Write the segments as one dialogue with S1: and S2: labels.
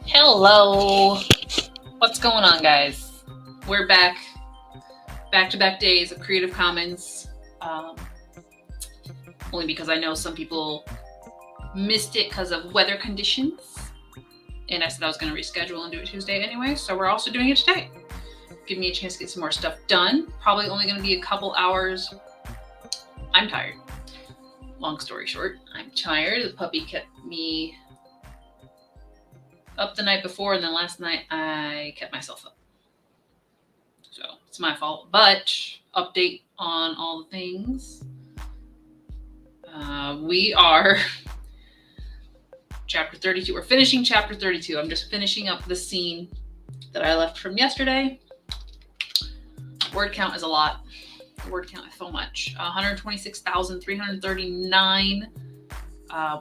S1: Hello. What's going on, guys? We're back. Back-to-back days of Creative Commons. Only because I know some people missed it because of weather conditions. And I said I was going to reschedule and do it Tuesday anyway, so we're also doing it today. Give me a chance to get some more stuff done. Probably only going to be a couple hours. I'm tired. Long story short, I'm tired. The puppy kept me up the night before, and then last night I kept myself up. So it's my fault. But update on all the things. We are chapter 32. We're finishing chapter 32. I'm just finishing up the scene that I left from yesterday. Word count is a lot. The word count is so much. 126,339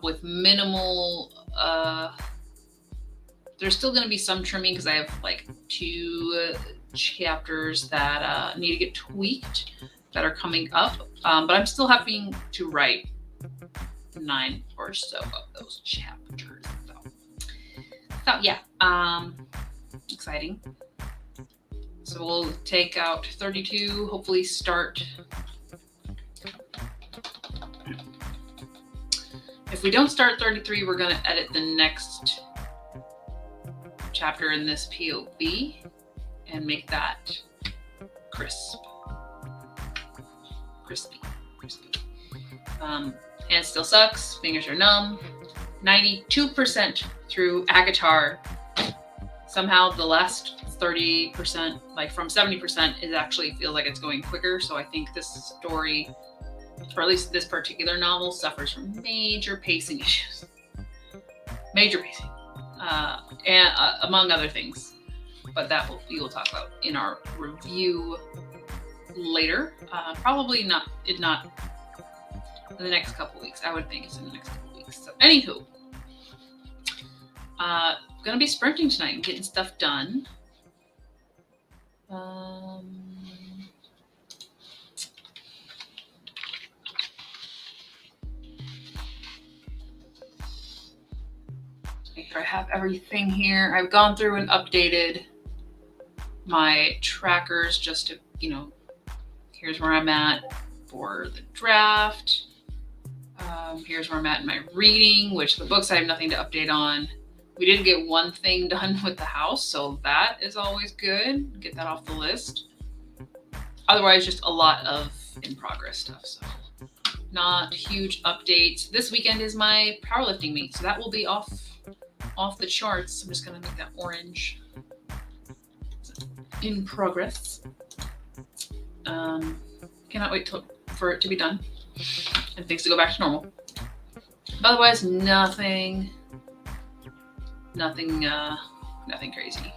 S1: with minimal. There's still going to be some trimming because I have like 2 chapters that need to get tweaked that are coming up. But I'm still having to write 9 or so of those chapters. So yeah, exciting. So we'll take out 32, hopefully start. If we don't start 33, we're going to edit the next chapter in this POV and make that crispy. And it still sucks. Fingers are numb. 92% through Agatar. Somehow the last 30%, like from 70%, it actually feels like it's going quicker. So I think this story, or at least this particular novel, suffers from major pacing issues. Major pacing. And among other things, but that we will talk about in our review later. Probably not in the next couple weeks. I would think it's in the next couple weeks. So, anywho, gonna be sprinting tonight and getting stuff done. Make sure I have everything here. I've gone through and updated my trackers just to, here's where I'm at for the draft. Here's where I'm at in my reading, which the books I have nothing to update on. We did get one thing done with the house, so that is always good. Get that off the list. Otherwise, just a lot of in progress stuff, so not huge updates. This weekend is my powerlifting meet, so that will be off the charts. I'm just gonna make that orange. In progress. Cannot wait for it to be done and things to go back to normal. But otherwise, nothing crazy.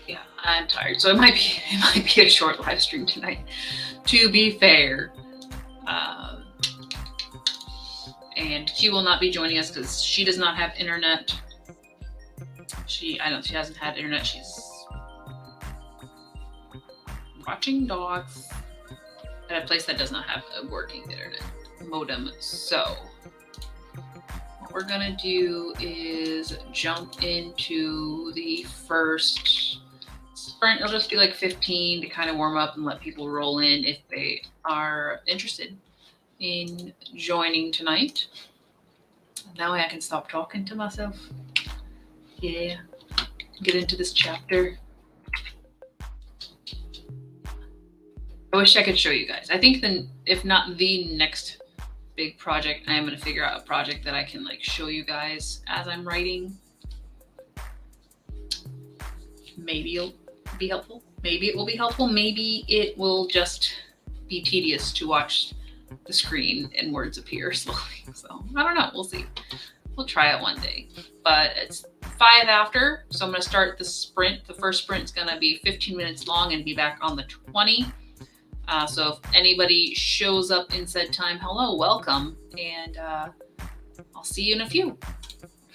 S1: Yeah, I'm tired, so it might be a short live stream tonight. To be fair, and Q will not be joining us because she does not have internet. She hasn't had internet. She's watching dogs at a place that does not have a working internet modem. So what we're gonna do is jump into the first sprint. It'll just be like 15 to kind of warm up and let people roll in if they are interested in joining tonight. Now I can stop talking to myself. Yeah, get into this chapter. I wish I could show you guys. I think if not the next big project, I am going to figure out a project that I can like show you guys as I'm writing. Maybe it'll be helpful. Maybe it will be helpful. Maybe it will just be tedious to watch the screen and words appear slowly. So I don't know. We'll see. We'll try it one day. But it's 5 after, so I'm going to start the sprint. The first sprint is going to be 15 minutes long and be back on the 20. So if anybody shows up in said time, hello, welcome, and I'll see you in a few.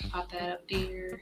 S1: Pop that up there.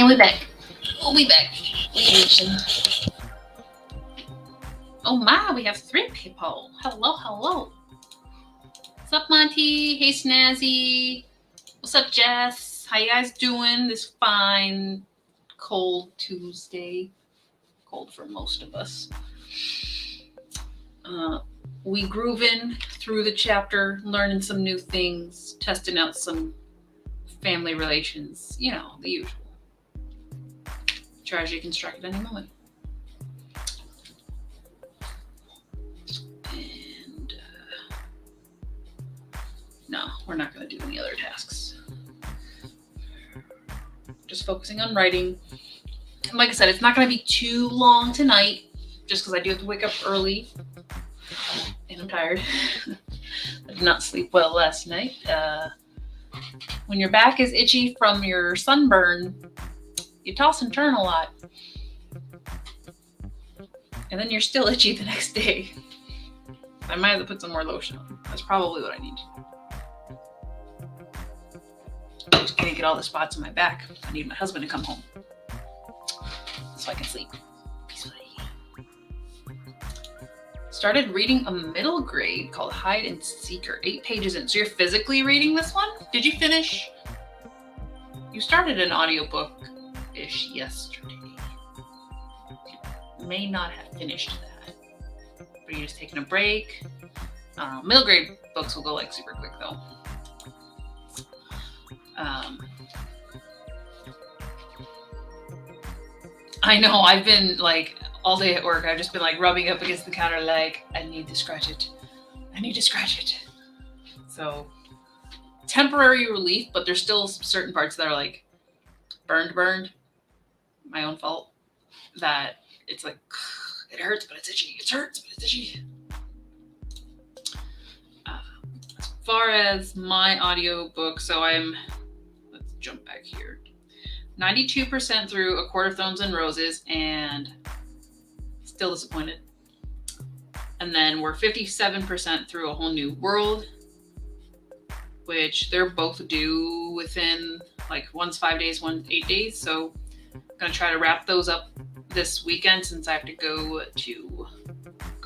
S1: we'll be back. We'll be back. Oh my, we have 3 people. Hello, hello. What's up, Monty? Hey, Snazzy. What's up, Jess? How you guys doing this fine, cold Tuesday? Cold for most of us. We grooving through the chapter, learning some new things, testing out some family relations. You know, the usual. Tragedy can strike at any moment. And no, we're not going to do any other tasks. Just focusing on writing. And like I said, it's not going to be too long tonight, just because I do have to wake up early. And I'm tired. I did not sleep well last night. When your back is itchy from your sunburn, you toss and turn a lot. And then you're still itchy the next day. I might have to put some more lotion on. That's probably what I need. I'm just gonna get all the spots on my back. I need my husband to come home so I can sleep peacefully. Started reading a middle grade called Hide and Seeker, 8 pages in. So you're physically reading this one? Did you finish? You started an audiobook-ish yesterday. You may not have finished that. But you're just taking a break. Middle grade books will go like super quick though. I know, I've been like all day at work, I've just been like rubbing up against the counter like, I need to scratch it. I need to scratch it. So temporary relief, but there's still certain parts that are like burned. My own fault. That it's like, it hurts, but it's itchy. It hurts, but it's itchy. As far as my audiobook, so let's jump back here. 92% through A Court of Thorns and Roses, and still disappointed. And then we're 57% through A Whole New World, which they're both due within, like, one's 5 days, one's 8 days. So I'm going to try to wrap those up this weekend since I have to go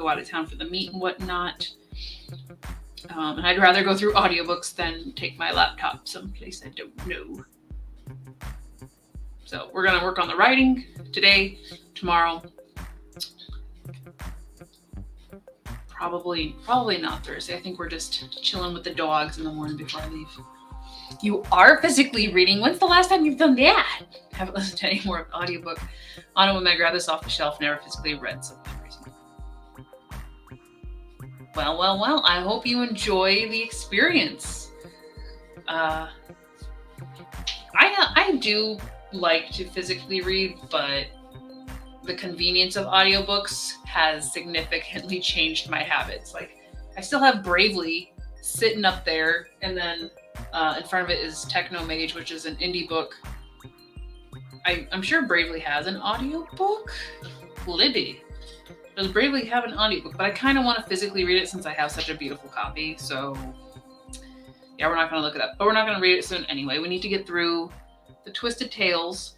S1: out of town for the meet and whatnot. And I'd rather go through audiobooks than take my laptop someplace I don't know. So we're going to work on the writing today, tomorrow. Probably not Thursday. I think we're just chilling with the dogs in the morning before I leave. You are physically reading. When's the last time you've done that? I haven't listened to any more audiobook. Anna, when I grab this off the shelf, never physically read something recently. Well. I hope you enjoy the experience. I do like to physically read, but the convenience of audiobooks has significantly changed my habits. Like, I still have Bravely sitting up there, and then in front of it is Techno Mage, which is an indie book. I'm sure Bravely has an audiobook. Libby, does Bravely have an audiobook? But I kind of want to physically read it since I have such a beautiful copy. So yeah, we're not going to look it up, but we're not going to read it soon anyway. We need to get through the Twisted Tales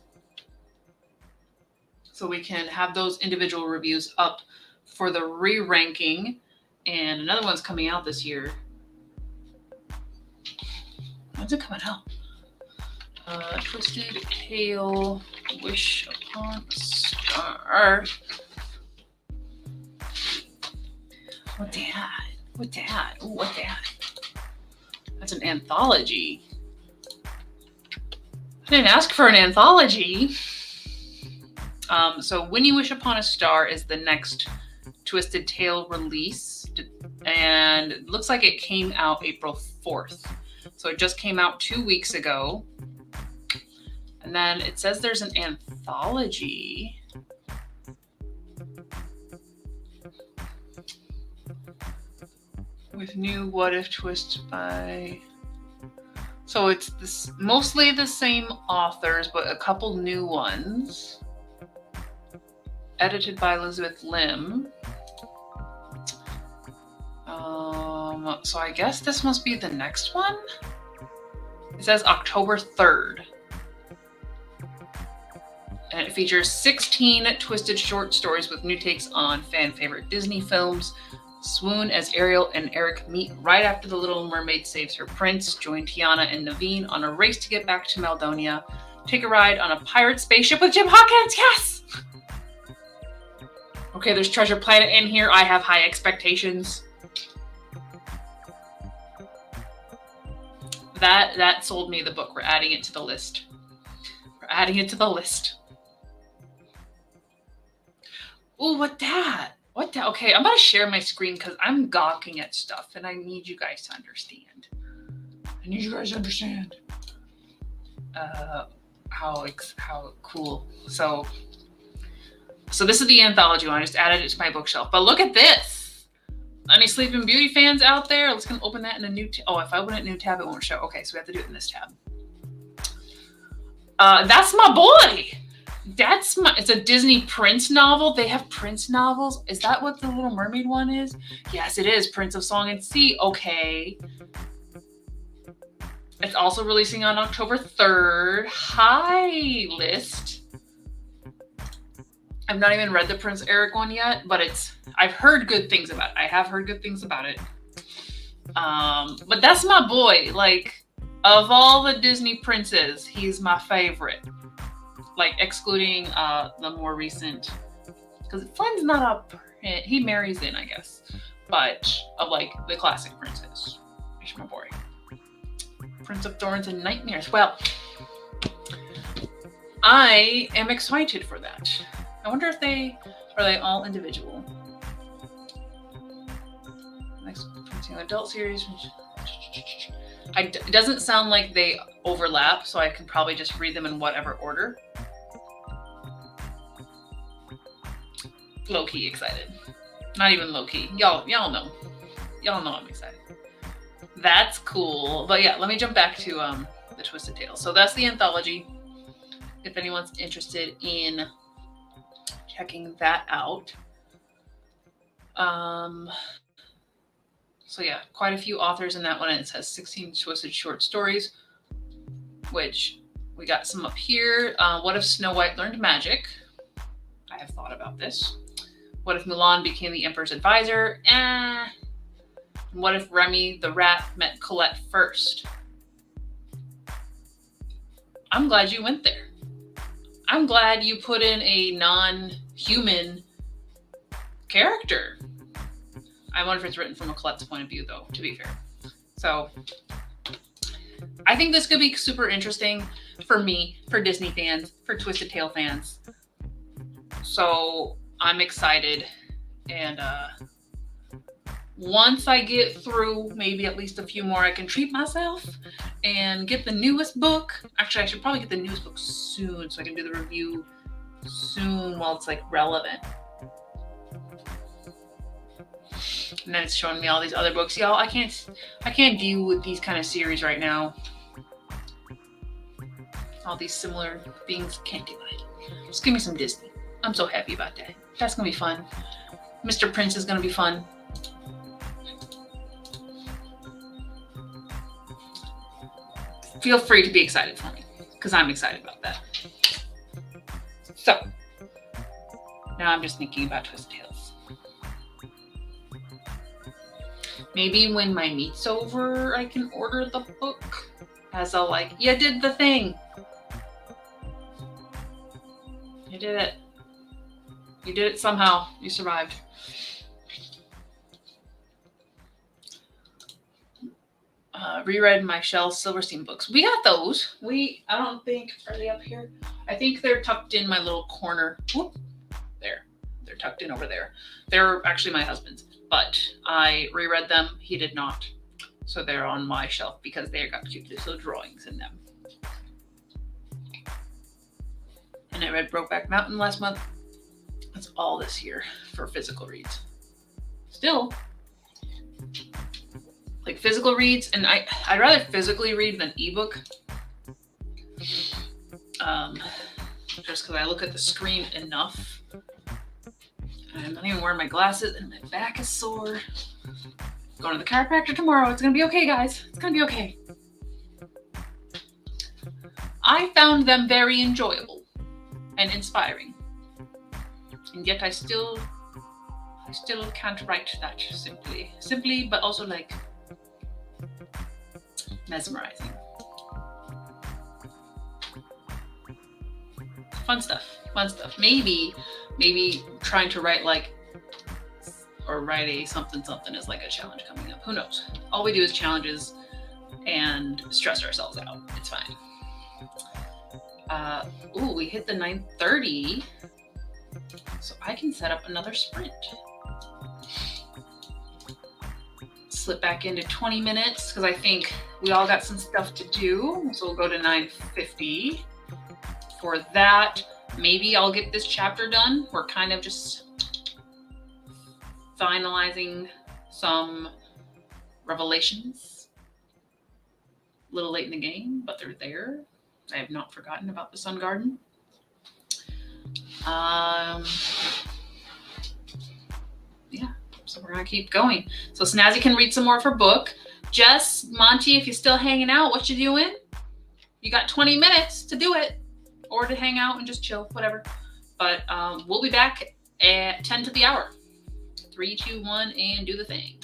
S1: so we can have those individual reviews up for the re-ranking. And another one's coming out this year. When's it coming out? Twisted Tale, Wish Upon a Star. What that? What that? Ooh, what that? That's an anthology. I didn't ask for an anthology. So When You Wish Upon a Star is the next Twisted Tale release. And it looks like it came out April 4th. So it just came out 2 weeks ago. And then it says there's an anthology. With new what if twists by... So it's this mostly the same authors, but a couple new ones. Edited by Elizabeth Lim. So I guess this must be the next one. It says October 3rd. And it features 16 twisted short stories with new takes on fan favorite Disney films. Swoon as Ariel and Eric meet right after the Little Mermaid saves her prince. Join Tiana and Naveen on a race to get back to Maldonia. Take a ride on a pirate spaceship with Jim Hawkins. Yes! Okay, there's Treasure Planet in here. I have high expectations. That sold me the book. We're adding it to the list. We're adding it to the list. Oh, what that? What that? Okay, I'm going to share my screen because I'm gawking at stuff and I need you guys to understand. I need you guys to understand how cool. So this is the anthology one. I just added it to my bookshelf. But look at this. Any Sleeping Beauty fans out there? Let's go open that in a new tab. Oh, if I open it in a new tab, it won't show. Okay, so we have to do it in this tab. That's my boy. It's a Disney Prince novel. They have Prince novels. Is that what the Little Mermaid one is? Yes, it is. Prince of Song and Sea. Okay. It's also releasing on October 3rd. Hi, list. I've not even read the Prince Eric one yet, but I've heard good things about it. I have heard good things about it. But that's my boy. Like, of all the Disney princes, he's my favorite. Like, excluding the more recent, because Flynn's not he marries in, I guess. But of like the classic princes, he's my boy. Prince of Thorns and Nightmares. Well, I am excited for that. I wonder if are they all individual. Next adult series. It doesn't sound like they overlap, so I can probably just read them in whatever order. Low-key excited. Not even low-key. Y'all know. Y'all know I'm excited. That's cool. But yeah, let me jump back to the Twisted Tales. So that's the anthology. If anyone's interested in checking that out. So yeah, quite a few authors in that one, and it says 16 twisted short stories, which we got some up here. What if Snow White learned magic? I have thought about this. What if Mulan became the Emperor's advisor? What if Remy the rat met Colette first? I'm glad you went there. I'm glad you put in a non-human character. I wonder if it's written from a Colette's point of view, though, to be fair. So I think this could be super interesting for me, for Disney fans, for Twisted Tale fans. So I'm excited. And once I get through maybe at least a few more, I can treat myself and get the newest book. Actually, I should probably get the newest book soon so I can do the review soon while it's like relevant. And then it's showing me all these other books. Y'all, I can't deal with these kind of series right now. All these similar things, can't do it. Just give me some Disney. I'm so happy about that. That's gonna be fun. Mr. Prince is gonna be fun. Feel free to be excited for me, because I'm excited about that. So, now I'm just thinking about Twisted Tales. Maybe when my meet's over, I can order the book as a like, you did the thing. You did it. You did it somehow. You survived. Reread my Shel Silverstein books. We got those. I don't think, are they up here? I think they're tucked in my little corner. Whoop. There. They're tucked in over there. They're actually my husband's, but I reread them. He did not. So they're on my shelf because they got cute little drawings in them. And I read Brokeback Mountain last month. That's all this year for physical reads. Still, like physical reads, and I'd rather physically read than ebook. Just because I look at the screen enough. I'm not even wearing my glasses and my back is sore. Going to the chiropractor tomorrow. It's gonna be okay, guys. It's gonna be okay. I found them very enjoyable. and inspiring. And yet I still can't write that simply, but also like mesmerizing. Fun stuff. Maybe trying to write write a something is like a challenge coming up. Who knows? All we do is challenges and stress ourselves out. It's fine. We hit the 9:30, so I can set up another sprint. Slip back into 20 minutes because I think we all got some stuff to do. So we'll go to 9:50. For that, maybe I'll get this chapter done. We're kind of just finalizing some revelations. A little late in the game, but they're there. I have not forgotten about the Sun Garden. Yeah, so we're gonna keep going. So Snazzy can read some more of her book. Jess, Monty, if you're still hanging out, what you doing? You got 20 minutes to do it, or to hang out and just chill, whatever. But we'll be back at 10 to the hour. 3, 2, 1, and do the thing.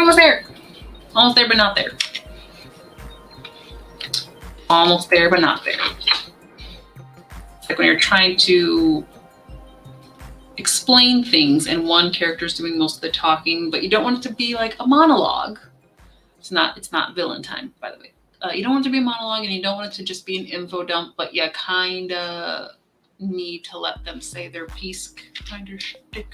S1: almost there. Almost there, but not there. Almost there, but not there. It's like when you're trying to explain things and one character's doing most of the talking, but you don't want it to be like a monologue. It's not villain time, by the way. You don't want it to be a monologue and you don't want it to just be an info dump, but you kind of need to let them say their piece kind of shtick.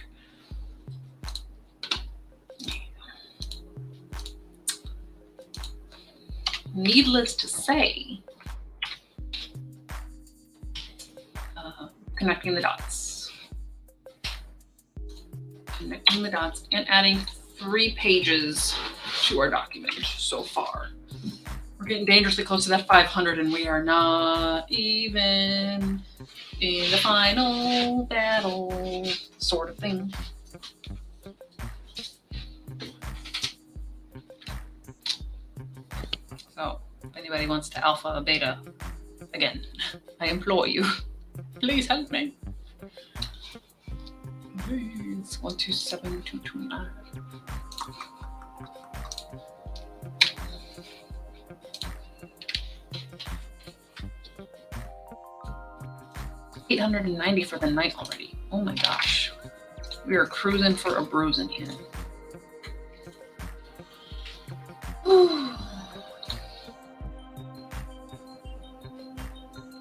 S1: Needless to say, connecting the dots. Connecting the dots and adding 3 pages to our document so far. We're getting dangerously close to that 500 and we are not even in the final battle sort of thing. So if anybody wants to alpha beta, again, I implore you, please help me. Please, 127229. $890 for the night already. Oh my gosh. We are cruising for a bruising here.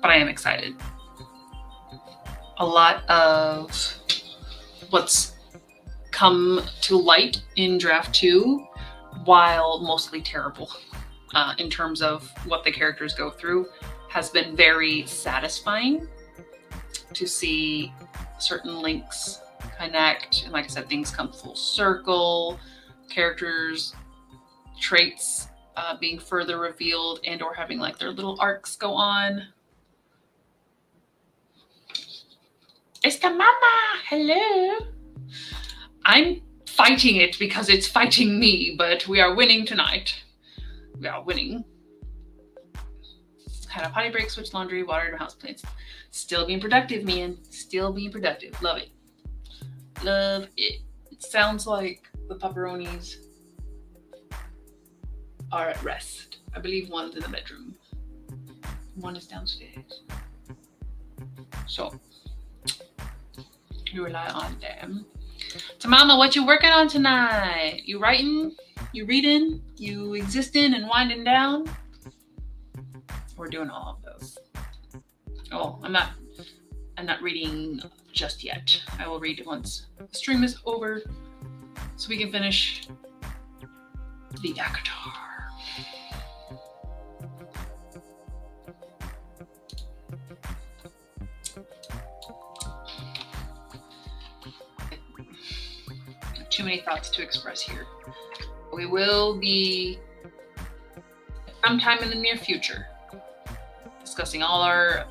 S1: But I am excited. A lot of what's come to light in draft 2, while mostly terrible in terms of what the characters go through, has been very satisfying to see certain links connect. And like I said, things come full circle, characters, traits being further revealed and or having like their little arcs go on. It's the mama. Hello. I'm fighting it because it's fighting me, but we are winning tonight. We are winning. Had a potty break, switch laundry, watered house plants. Still being productive, man. Still being productive. Love it. Love it. It sounds like the pepperonis are at rest. I believe one's in the bedroom. One is downstairs. So you rely on them. So mama, what you working on tonight? You writing? You reading? You existing and winding down? We're doing all of those. Oh, I'm not reading just yet. I will read it once the stream is over so we can finish the Akatar. Too many thoughts to express here. We will be sometime in the near future discussing all our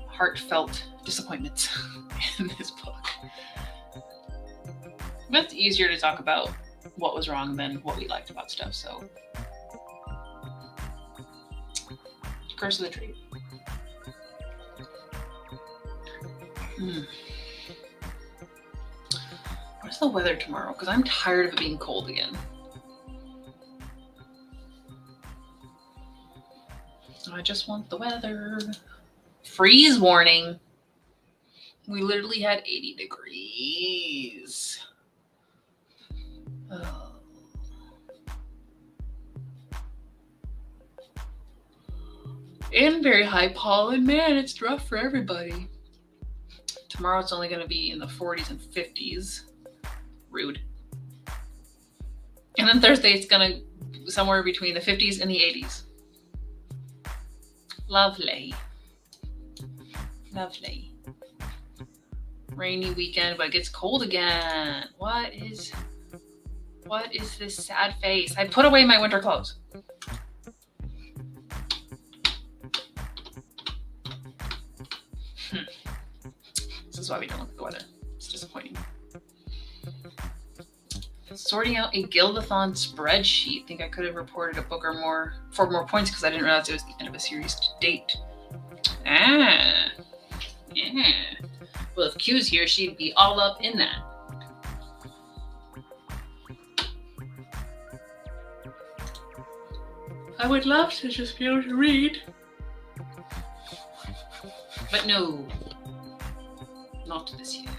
S1: heartfelt disappointments in this book. But it's easier to talk about what was wrong than what we liked about stuff, so. Curse of the Tree. What's the weather tomorrow? Because I'm tired of it being cold again. I just want the weather. Freeze warning. We literally had 80 degrees. Oh. And very high pollen. Man, it's rough for everybody. Tomorrow it's only going to be in the 40s and 50s. Rude. And then Thursday it's going to somewhere between the 50s and the 80s. Lovely. Lovely. Rainy weekend, but it gets cold again. What is this sad face? I put away my winter clothes. This is why we don't look at the weather. It's disappointing. Sorting out a Guildathon spreadsheet. Think I could have reported a book or more for more points because I didn't realize it was the end of a series to date. Yeah. Well, if Q's here, she'd be all up in that. I would love to just be able to read. But no, not this year.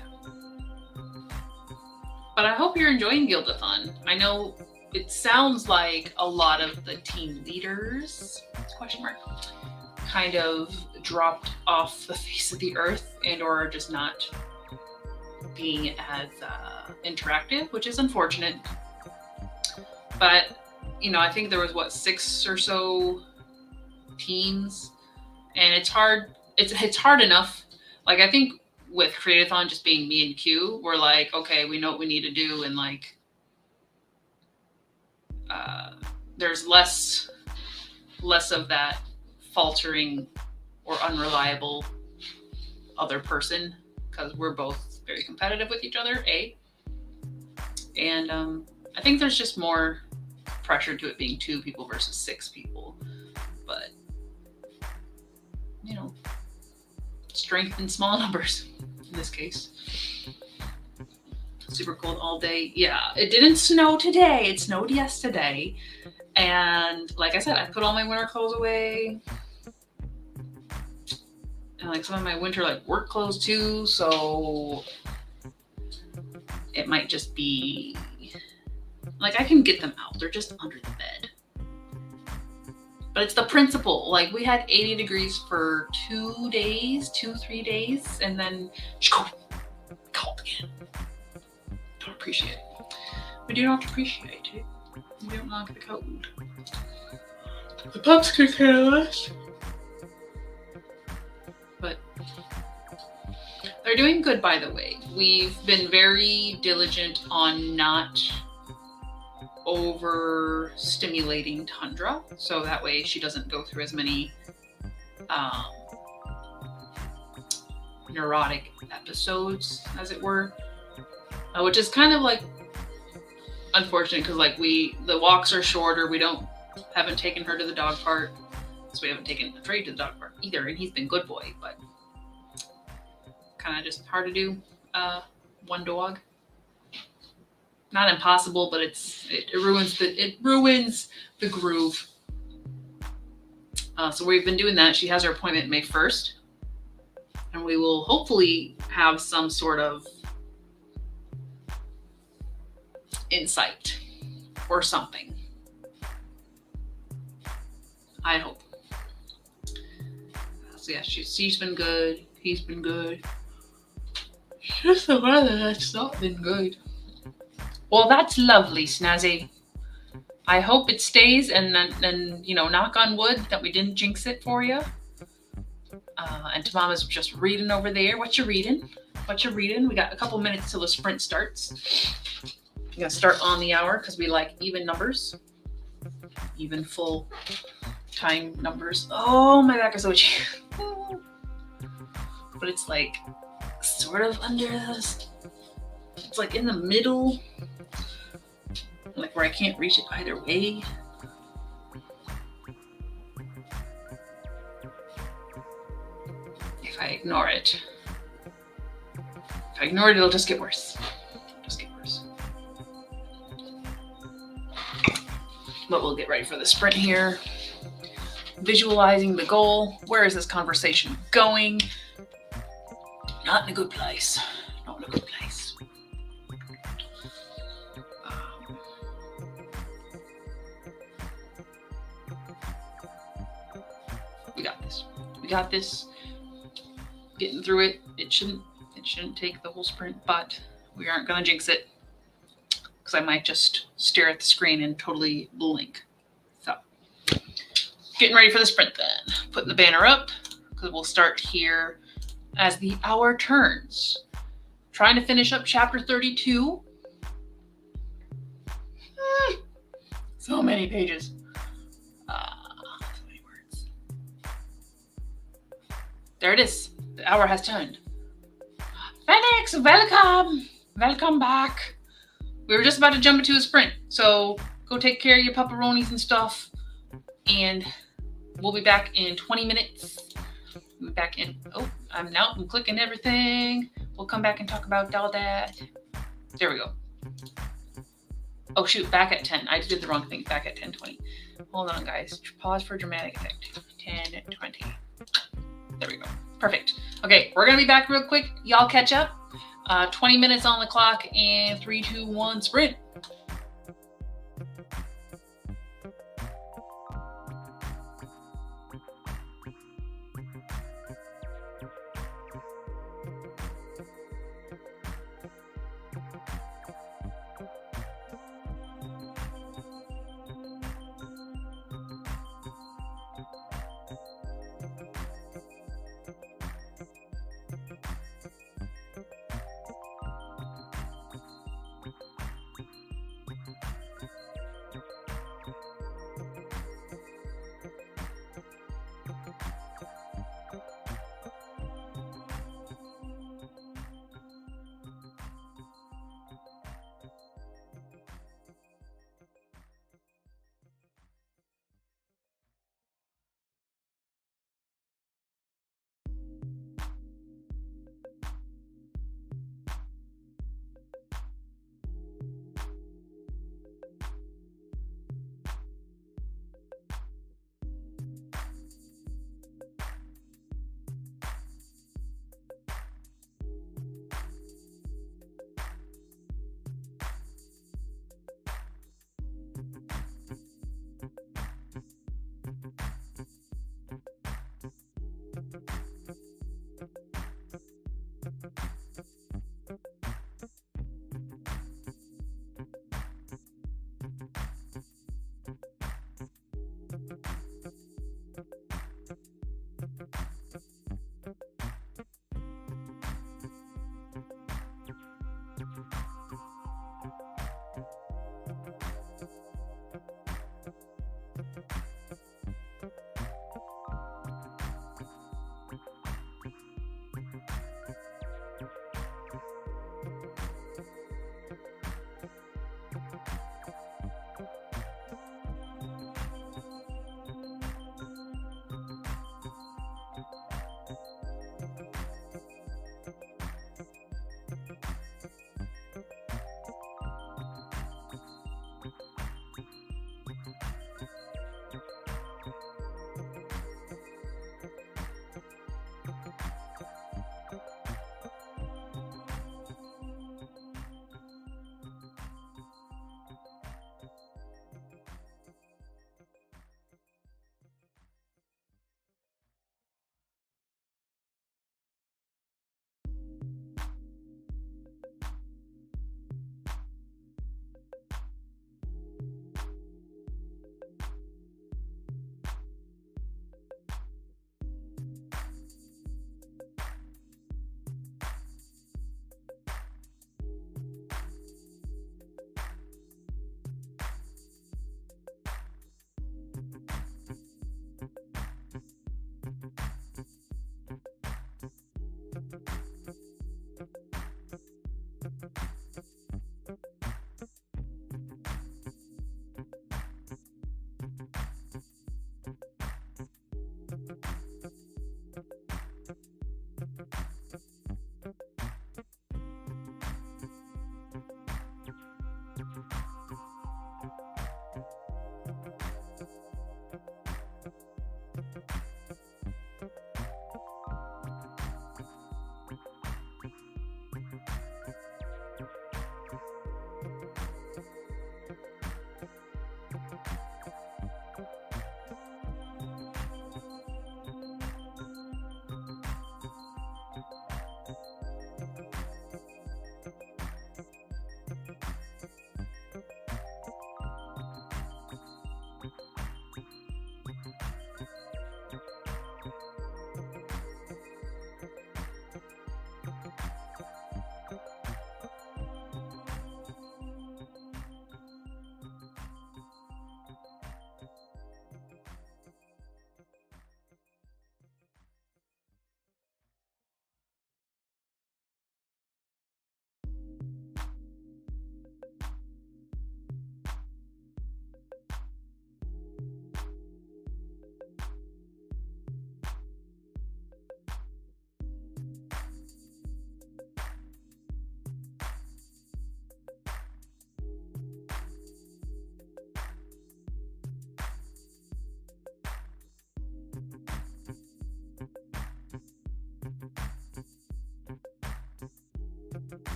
S1: But I hope you're enjoying Guildathon. I know it sounds like a lot of the team leaders, kind of dropped off the face of the earth and or just not being as interactive, which is unfortunate. But, I think there was, 6 or so teams, and it's hard. It's hard enough. Like, I think with Create-a-thon just being me and Q, we're like, okay, we know what we need to do, and like, there's less of that faltering or unreliable other person, because we're both very competitive with each other, and I think there's just more pressure to it being 2 people versus 6 people, but strength in small numbers in this case. Super cold all day. Yeah, it didn't snow today. It snowed yesterday. And like I said, I put all my winter clothes away. And like some of my winter work clothes too. So it might just be I can get them out. They're just under the bed. But it's the principle. We had 80 degrees for 3 days, and then cold again. Don't appreciate it. We do not appreciate it. We don't like the cold. The pups could care less. But they're doing good, by the way. We've been very diligent on not over-stimulating Tundra, so that way she doesn't go through as many neurotic episodes, as it were, which is kind of unfortunate, because the walks are shorter. We haven't taken her to the dog park, so we haven't taken Trey to the dog park either, and he's been good boy, but kind of just hard to do one dog. Not impossible, but it ruins the groove. So we've been doing that. She has her appointment May 1st, and we will hopefully have some sort of insight or something. I hope. So yeah, she's been good. He's been good. It's just the weather that's not been good. Well, that's lovely, Snazzy. I hope it stays, and then knock on wood that we didn't jinx it for you. And Tamama's just reading over there. What you reading? We got a couple minutes till the sprint starts. I'm gonna start on the hour because we like even numbers, even full time numbers. Oh, my back is so itchy. But it's sort of under this. It's in the middle. Where I can't reach it either way. If I ignore it, it'll just get worse. But we'll get ready for the sprint here. Visualizing the goal. Where is this conversation going? Not in a good place. We got this. Getting through it. It shouldn't take the whole sprint, but we aren't gonna jinx it, because I might just stare at the screen and totally blink. So, getting ready for the sprint then. Putting the banner up, because we'll start here as the hour turns. Trying to finish up chapter 32. So many pages. So many words. There it is. The hour has turned. Phoenix, welcome. Welcome back. We were just about to jump into a sprint, so go take care of your pepperonis and stuff, and we'll be back in 20 minutes. We'll be back in. Oh, I'm clicking everything. We'll come back and talk about all that. There we go. Oh shoot, back at 10. I did the wrong thing. Back at 10:20. Hold on, guys. Pause for dramatic effect. 10, 20. There we go. Perfect. Okay, we're going to be back real quick. Y'all catch up. 20 minutes on the clock and 3, 2, 1, sprint.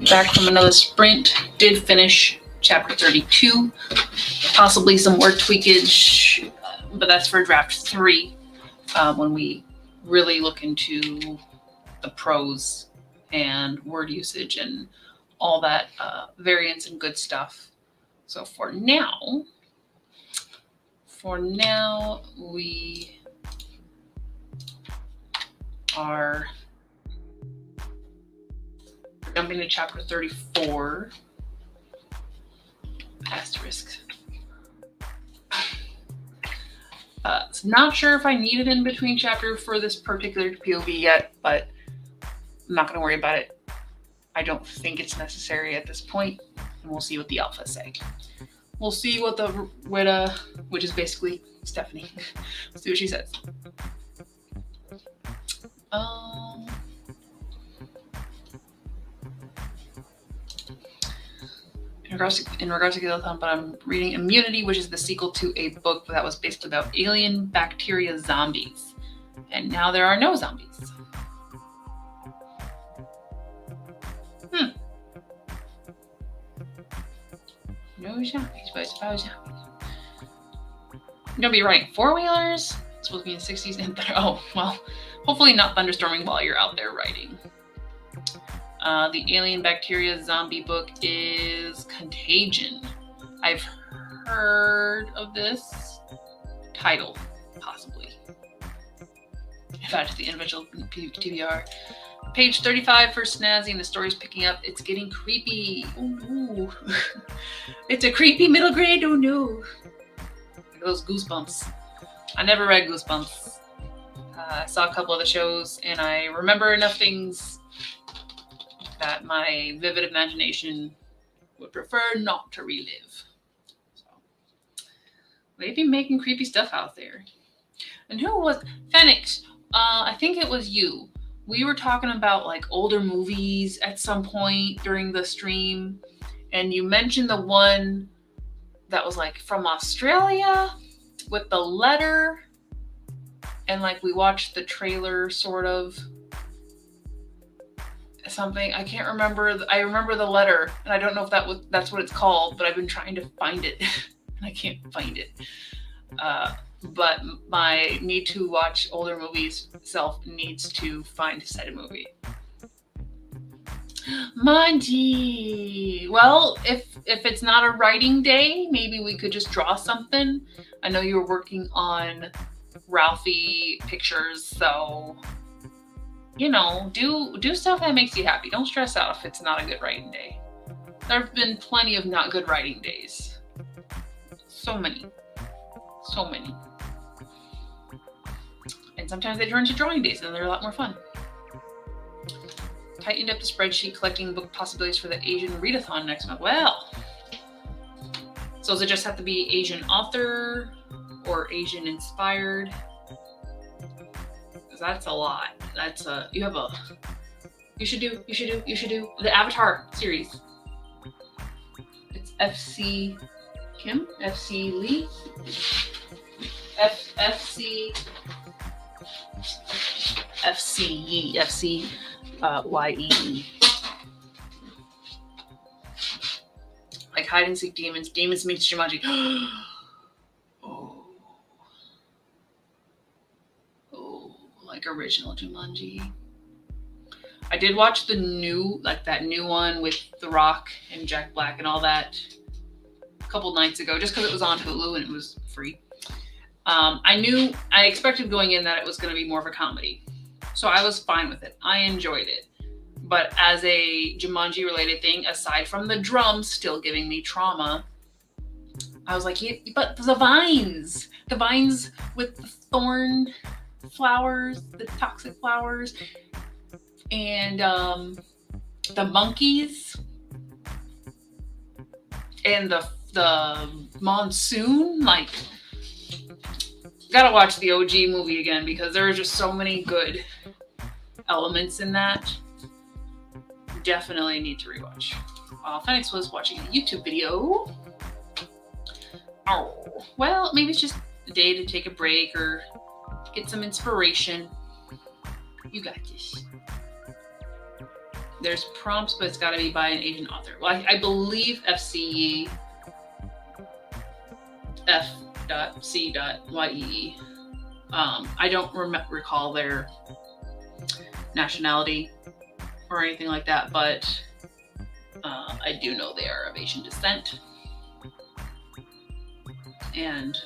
S1: Back from another sprint. Did finish chapter 32. Possibly some more tweakage, but that's for draft 3 when we really look into the prose and word usage and all that variance and good stuff. So for now, we are jumping to chapter 34. Asterisk. Not sure if I need an in-between chapter for this particular POV yet, but I'm not going to worry about it. I don't think it's necessary at this point, and we'll see what the alphas say. We'll see what which is basically Stephanie. Let's see what she says. In regards to Gilathon, but I'm reading Immunity, which is the sequel to a book that was basically about alien bacteria zombies. And now there are no zombies. No zombies, but it's about zombies. You're going to be riding 4-wheelers? It's supposed to be in the 60s and oh, well, hopefully not thunderstorming while you're out there riding. The alien bacteria zombie book is Contagion. I've heard of this title, possibly. If I to the individual TBR. Page 35 for Snazzy, and the story's picking up. It's getting creepy. Oh no. It's a creepy middle grade. Oh no. Like those Goosebumps. I never read Goosebumps. I saw a couple of the shows, and I remember enough things that my vivid imagination would prefer not to relive. So, they've been making creepy stuff out there. And who was Phoenix? I think it was you. We were talking about like older movies at some point during the stream, and you mentioned the one that was like from Australia with the letter, and like we watched the trailer sort of. Something I can't remember. I remember the letter, and I don't know if that's what it's called, but I've been trying to find it and I can't find it. But my need to watch older movies self needs to find said movie. Manji. Well, if it's not a writing day, maybe we could just draw something. I know you were working on Ralphie pictures, so you know, do stuff that makes you happy. Don't stress out if it's not a good writing day. There have been plenty of not good writing days. So many. And sometimes they turn into drawing days, and they're a lot more fun. Tightened up the spreadsheet, collecting book possibilities for the Asian readathon next month. Well, so does it just have to be Asian author or Asian inspired? That's a lot. You should do the Avatar series. It's FC Kim, FC Lee, FC YEE. Like hide and seek demons. Demons meets Jumanji. Like original Jumanji. I did watch that new one with The Rock and Jack Black and all that a couple nights ago, just because it was on Hulu and it was free. I expected going in that it was going to be more of a comedy, so I was fine with it. I enjoyed it, but as a Jumanji related thing, aside from the drums still giving me trauma, I was like, yeah, but the vines with the thorn flowers, the toxic flowers, and the monkeys, and the monsoon. Like, gotta watch the OG movie again because there are just so many good elements in that. Definitely need to rewatch. While Phoenix was watching a YouTube video. Oh, well, maybe it's just a day to take a break or get some inspiration. You got this. There's prompts, but it's got to be by an Asian author. Well, I believe FCE F.C.YE. I don't recall their nationality or anything like that, but I do know they are of Asian descent. And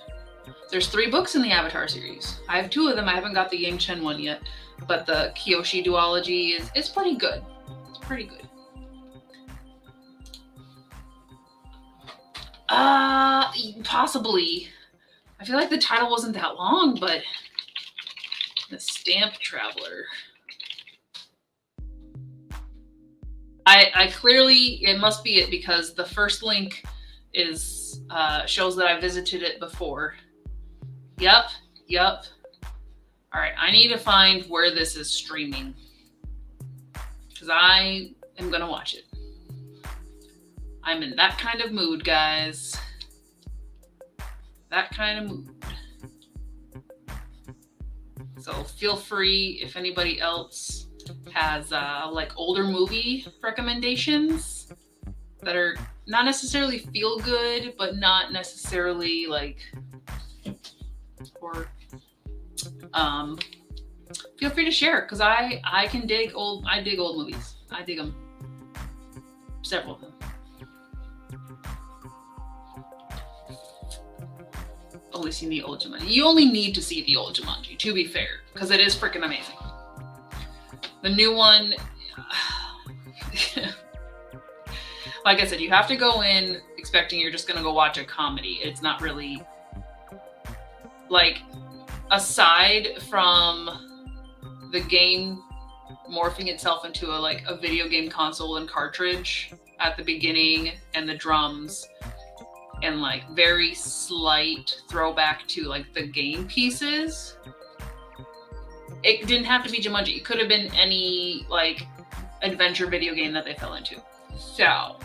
S1: there's 3 books in the Avatar series. I have 2 of them. I haven't got the Yang Chen one yet, but the Kyoshi duology is pretty good. It's pretty good. Possibly. I feel like the title wasn't that long, but the Stamp Traveler. I clearly, it must be it because the first link is shows that I visited it before. Yep. All right, I need to find where this is streaming because I am gonna watch it. I'm in that kind of mood, guys. That kind of mood. So feel free if anybody else has like older movie recommendations that are not necessarily feel good, but not necessarily like, or feel free to share because I can dig old movies. I dig them, several of them. Only seen the old Jumanji. You only need to see the old Jumanji, to be fair, because it is freaking amazing. The new one, like I said, you have to go in expecting you're just going to go watch a comedy. It's not really, like, aside from the game morphing itself into a video game console and cartridge at the beginning and the drums and like very slight throwback to like the game pieces. It didn't have to be Jumanji. It could have been any like adventure video game that they fell into. So,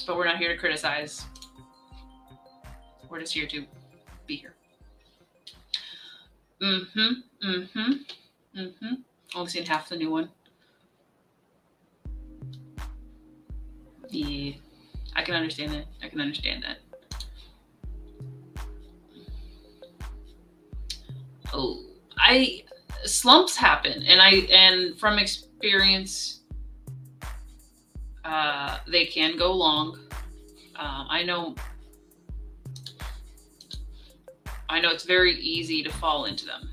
S1: but we're not here to criticize. We're just here to be here. Only seen half the new one. Yeah, I can understand that. I can understand that. Oh, slumps happen, and from experience, they can go long. I know it's very easy to fall into them.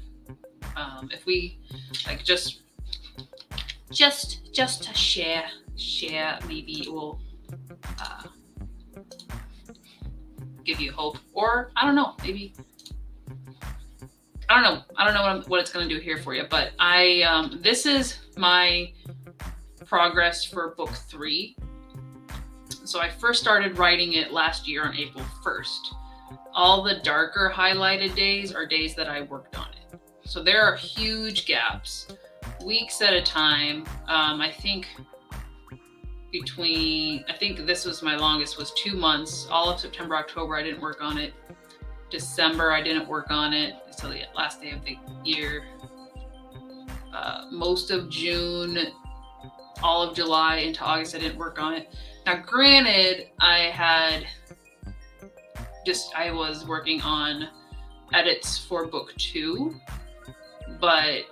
S1: If we like just to share, maybe it will give you hope, or I don't know, maybe. I don't know what it's going to do here for you, but this is my progress for book 3. So I first started writing it last year on April 1st. All the darker highlighted days are days that I worked on it. So there are huge gaps, weeks at a time. I think this was my longest, was 2 months. All of September, October, I didn't work on it. December, I didn't work on it until the last day of the year. Most of June, all of July into August, I didn't work on it. Now, granted, I was working on edits for book 2, but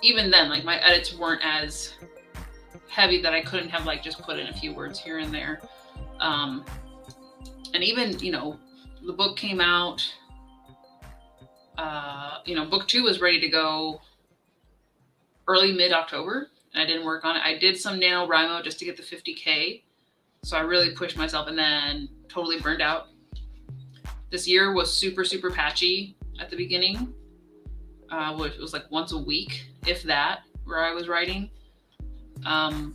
S1: even then, like, my edits weren't as heavy that I couldn't have like just put in a few words here and there. And even, the book came out, book 2 was ready to go early mid-October, and I didn't work on it. I did some NaNoWriMo just to get the 50K. So I really pushed myself and then totally burned out. This year was super, super patchy at the beginning, which was like once a week, if that, where I was writing. And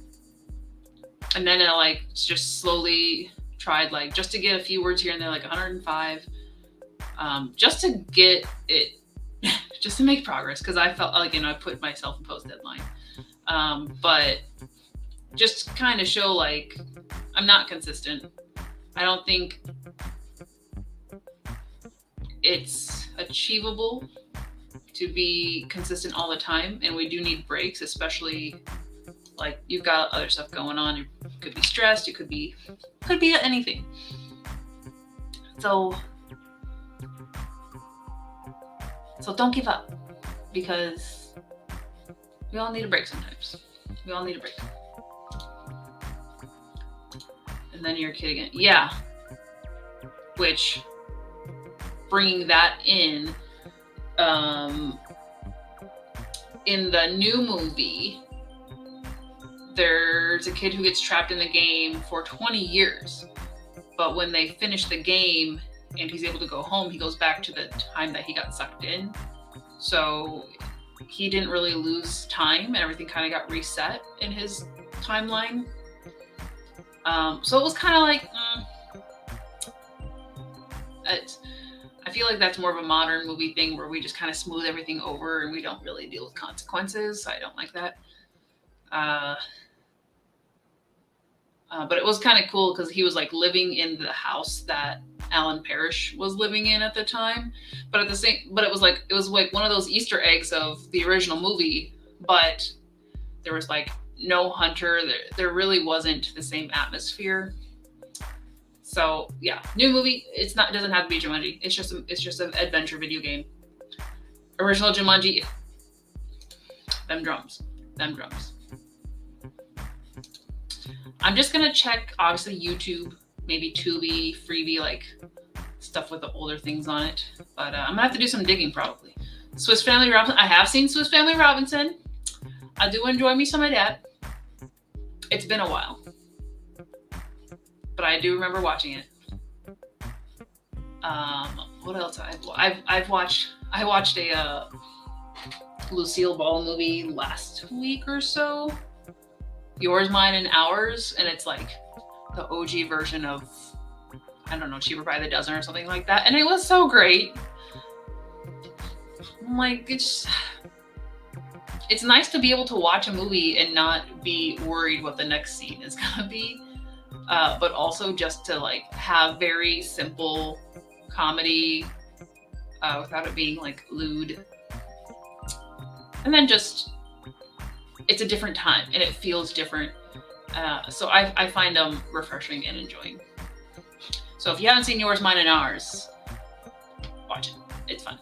S1: then I like just slowly tried like just to get a few words here and there, like 105, just to get it, just to make progress, because I felt like, I put my self-imposed deadline. But just kind of show like I'm not consistent. I don't think it's achievable to be consistent all the time, and we do need breaks, especially like you've got other stuff going on. You could be stressed, you could be anything. So don't give up, because we all need a break sometimes. We all need a break. And then you're a kid again. Yeah. Which, bringing that in the new movie, there's a kid who gets trapped in the game for 20 years. But when they finish the game and he's able to go home, he goes back to the time that he got sucked in. So he didn't really lose time, and everything kind of got reset in his timeline. So it was kind of like, I feel like that's more of a modern movie thing where we just kind of smooth everything over and we don't really deal with consequences. I don't like that. But it was kind of cool because he was like living in the house that Alan Parrish was living in at the time. But it was like one of those Easter eggs of the original movie, but there was like no hunter. There really wasn't the same atmosphere. So yeah, new movie. It doesn't have to be Jumanji. It's just an adventure video game. Original Jumanji. Them drums. I'm just gonna check, obviously, YouTube, maybe Tubi, Freebie, like stuff with the older things on it. But I'm gonna have to do some digging probably. Swiss Family Robinson. I have seen Swiss Family Robinson. I do enjoy me some of that. It's been a while, but I do remember watching it. What else? I've watched. I watched a Lucille Ball movie last week or so. Yours, Mine, and Ours, and it's like the OG version of, I don't know, Cheaper by the Dozen or something like that, and it was so great. I'm like, it's nice to be able to watch a movie and not be worried what the next scene is gonna be, but also just to like have very simple comedy without it being like lewd, and then just, it's a different time and it feels different. So I find them refreshing and enjoying. So if you haven't seen Yours, Mine, and Ours, watch it. It's fun.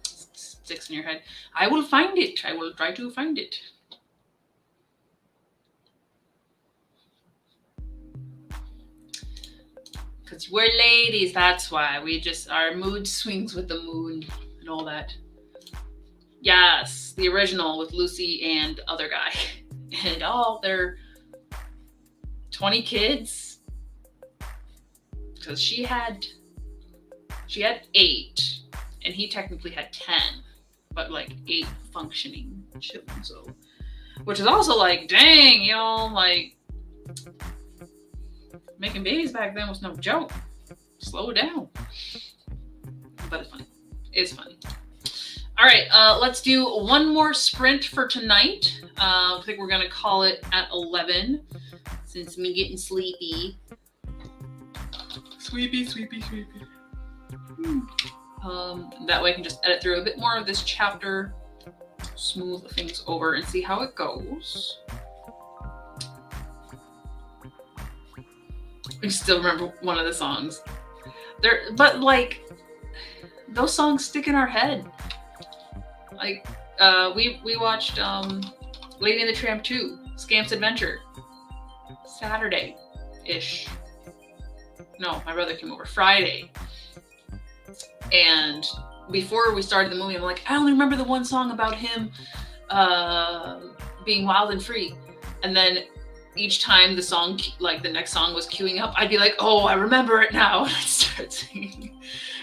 S1: Sticks in your head. I will find it. I will try to find it. Because we're ladies, that's why. Our mood swings with the moon and all that. Yes, the original with Lucy and the other guy. And they're 20 kids. Because she had 8, and he technically had 10. But like 8 functioning children. So, which is also like, dang, like, making babies back then was no joke. Slow down. But it's funny. It's funny. All right, let's do one more sprint for tonight. I think we're gonna call it at 11, since me getting sleepy. Sleepy. That way I can just edit through a bit more of this chapter, smooth things over, and see how it goes. I still remember one of the songs. But like, those songs stick in our head. Like, we watched Lady and the Tramp 2, Scamp's Adventure, Saturday-ish. No, my brother came over Friday. And before we started the movie, I'm like, I only remember the one song about him being wild and free. And then each time the song, like the next song was queuing up, I'd be like, oh, I remember it now. And I'd start singing.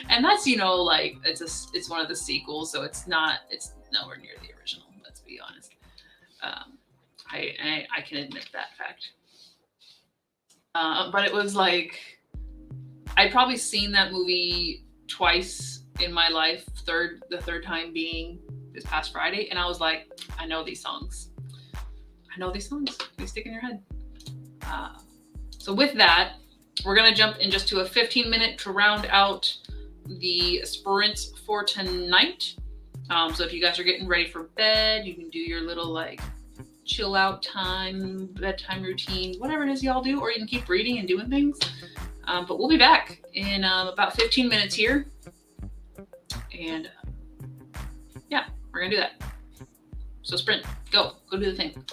S1: And that's, like, it's one of the sequels, so it's nowhere near the original, let's be honest. I can admit that fact. But it was like, I'd probably seen that movie twice in my life, the third time being this past Friday, and I was like, I know these songs. They stick in your head. So with that, We're going to jump in just to a 15-minute to round out the sprints for tonight. So if you guys are getting ready for bed, you can do your little like chill out time, bedtime routine, whatever it is y'all do, or you can keep reading and doing things. But we'll be back in about 15 minutes here. And yeah, we're going to do that. So sprint, go do the thing.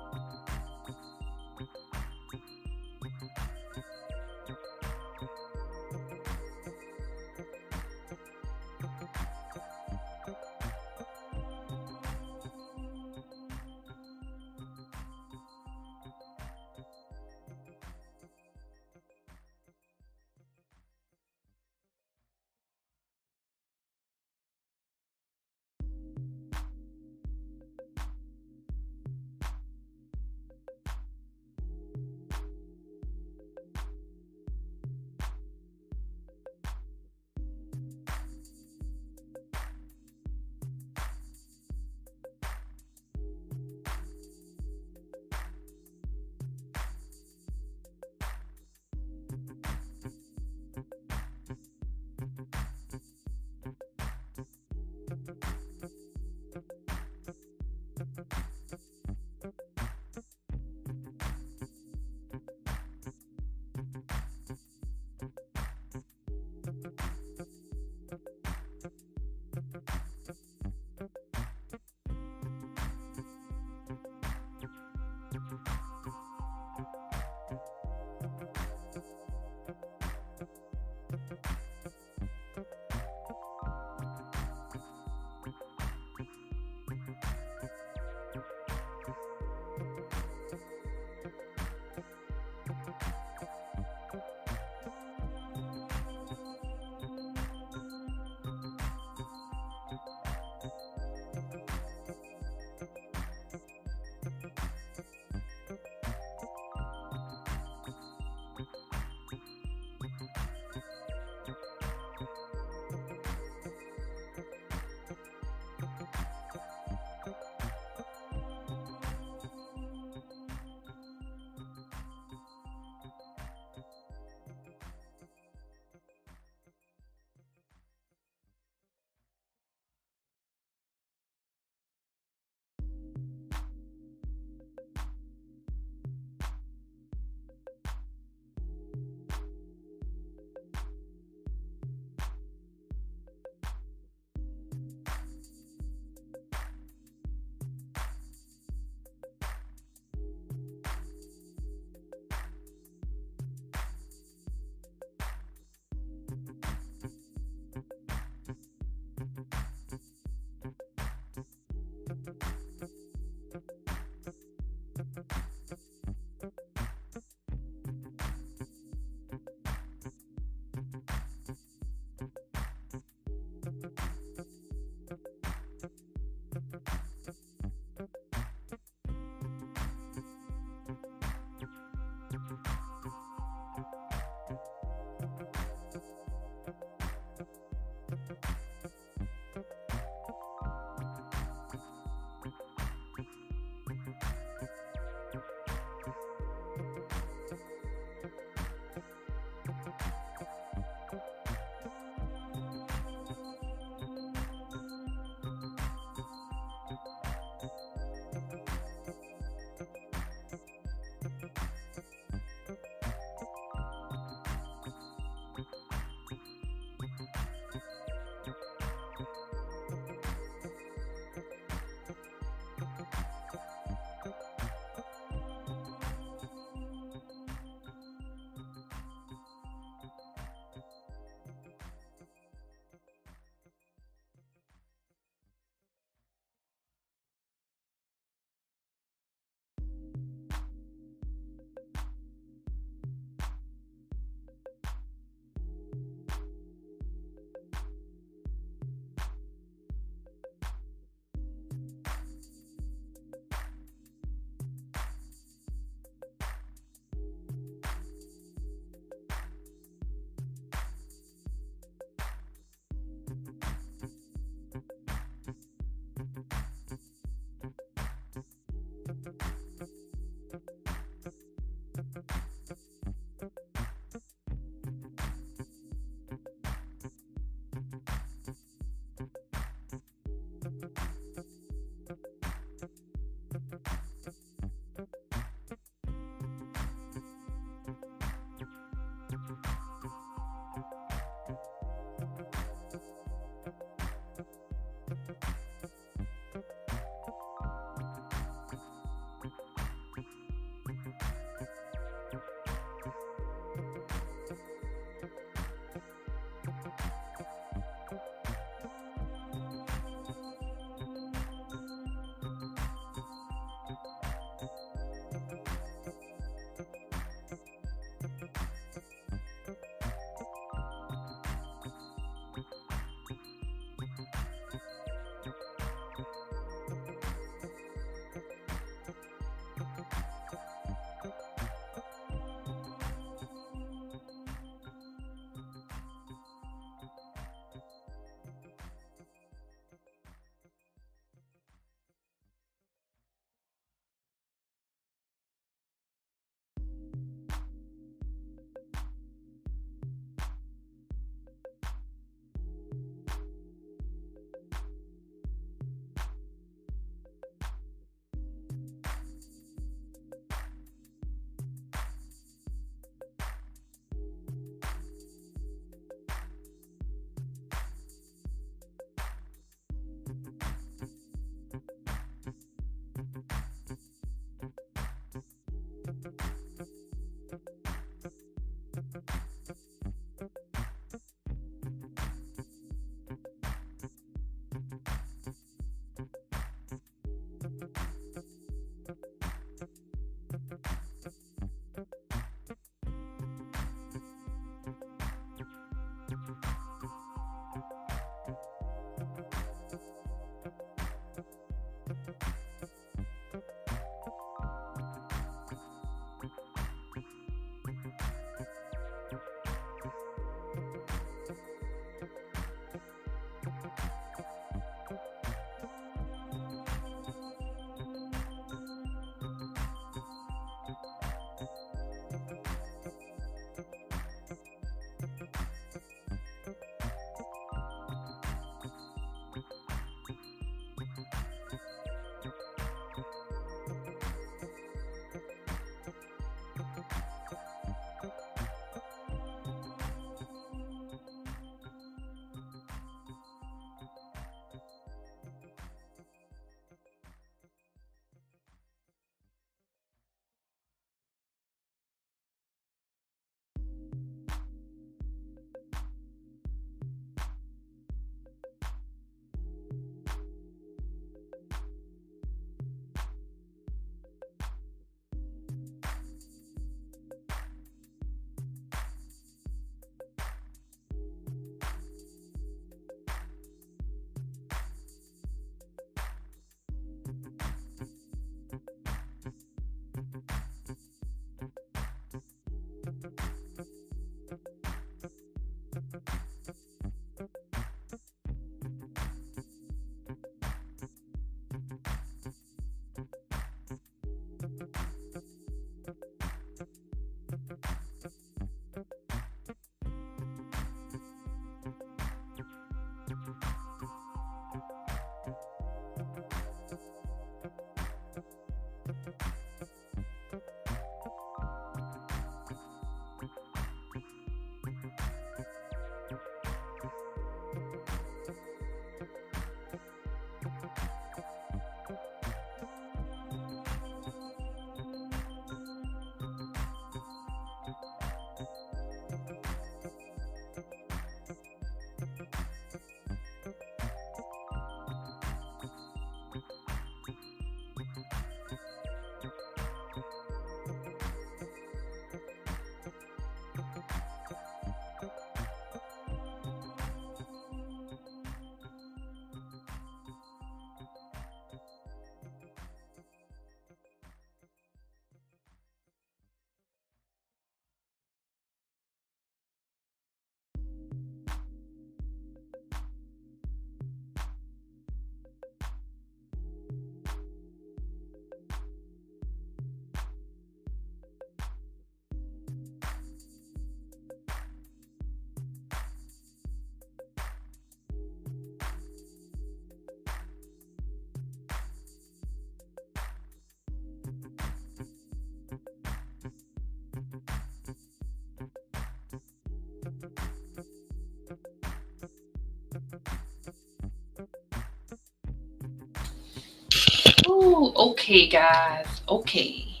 S1: Woo! Okay, guys. Okay.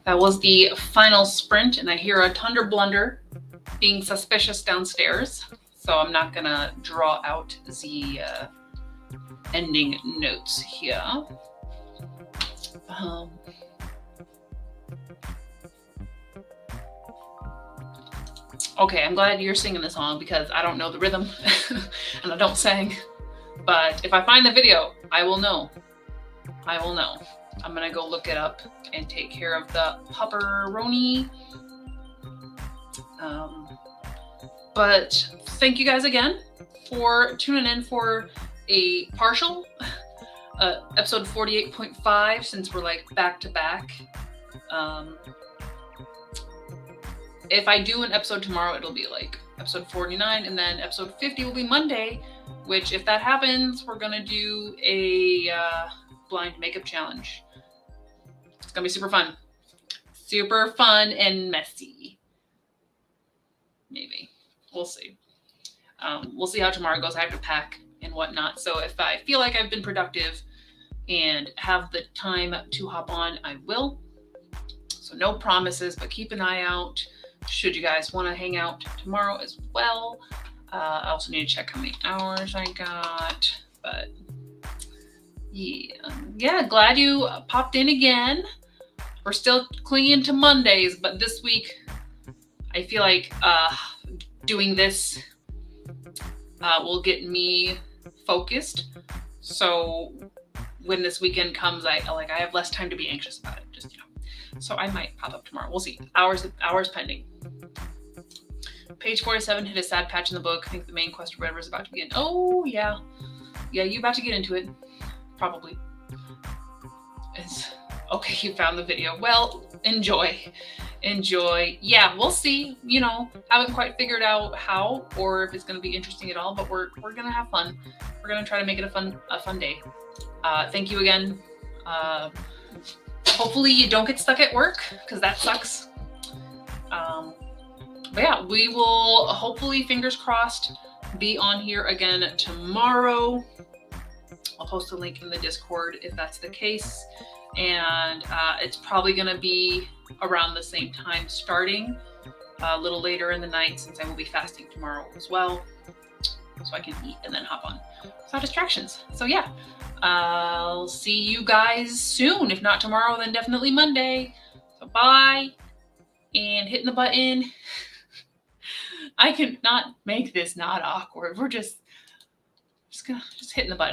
S1: That was the final sprint, and I hear a thunder blunder being suspicious downstairs. So I'm not gonna draw out the ending notes here. Okay, I'm glad you're singing the song because I don't know the rhythm and I don't sing. But if I find the video, I will know. I will know. I'm gonna go look it up and take care of the pepperoni. But thank you guys again for tuning in for a partial episode 48.5 since we're like back to back. If I do an episode tomorrow, it'll be like episode 49, and then episode 50 will be Monday, which if that happens, we're gonna do a blind makeup challenge. It's gonna be super fun. Super fun and messy. Maybe. We'll see. We'll see how tomorrow goes. I have to pack and whatnot. So if I feel like I've been productive and have the time to hop on, I will. So no promises, but keep an eye out should you guys want to hang out tomorrow as well. I also need to check how many hours I got, but yeah, glad you popped in again. We're still clinging to Mondays, but this week I feel like doing this will get me focused. So when this weekend comes, I have less time to be anxious about it. Just so I might pop up tomorrow. We'll see. Hours pending. Page 47 hit a sad patch in the book. I think the main quest or whatever is about to begin. Oh yeah, you about to get into it, probably. Okay, you found the video. Well, enjoy. Yeah, we'll see. Haven't quite figured out how or if it's going to be interesting at all, but we're going to have fun. We're going to try to make it a fun day. Thank you again. Hopefully you don't get stuck at work because that sucks. But yeah, we will hopefully, fingers crossed, be on here again tomorrow. I'll post a link in the Discord if that's the case. And it's probably going to be around the same time starting, a little later in the night since I will be fasting tomorrow as well. So I can eat and then hop on without distractions. So yeah, I'll see you guys soon. If not tomorrow, then definitely Monday. So bye. And hitting the button. I cannot make this not awkward. We're just hitting the button.